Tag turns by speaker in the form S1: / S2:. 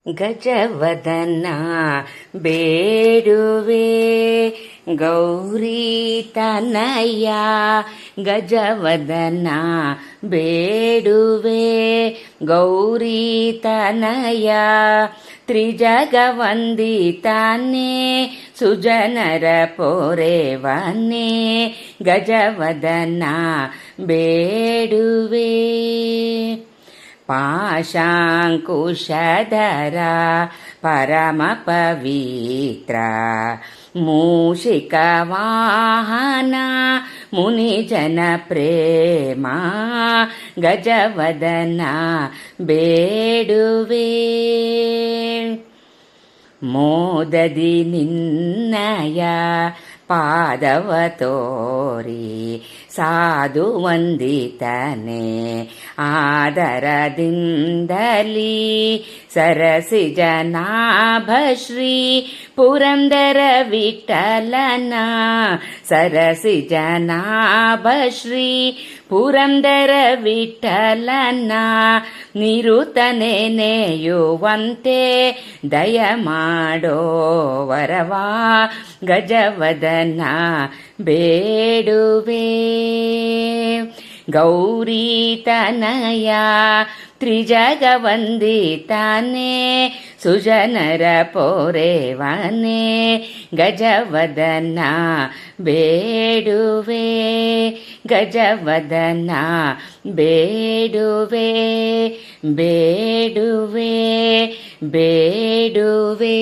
S1: ಗಜವದನ ಬೇಡುವೆ ಗೌರಿ ತನಯ ಗಜವದನ ಬೇಡುವೆ ಗೌರಿ ತನಯ ತ್ರಿಜಗವಂದಿತಾನೆ ಸುಜನರ ಪೊರೆವನೆ ಗಜವದನ ಬೇಡುವೆ ಪಾಶಾಂಕುಶಧರ ಪರಮ ಪವಿತ್ರ ಮೂಷಿಕ ವಾಹನ ಮುನಿಜನ ಪ್ರೇಮ ಗಜವದನ ಬೇಡುವೆ ಮೋದದಿ ನಿನ್ನಯ ಪಾದವ ತೋರಿ ಸಾಧು ವಂದಿತನೆ ಆದರದಿಂದಲಿ ಸರಸಿ ಜನಾಭ ಶ್ರೀ ಪುರಂದರ ವಿಠಲನ ಸರಸಿ ಜನಾಭ ಶ್ರೀ ಪುರಂದರ ವಿಠಲನ ನಿರುತನೆ ನೇಯುವಂತೆ ದಯ ಮಾಡೋ ವರವಾ ಗಜವದನ ಬೇಡುವೆ ಗೌರಿ ತನಯ ತ್ರಿಜಗವಂದಿತಾನೆ ಸುಜನರ ಪೊರೆವನೆ ಗಜವದನ ಬೇಡುವೆ ಗಜವದನ ಬೇಡುವೆ ಬೇಡುವೆ ಬೇಡುವೆ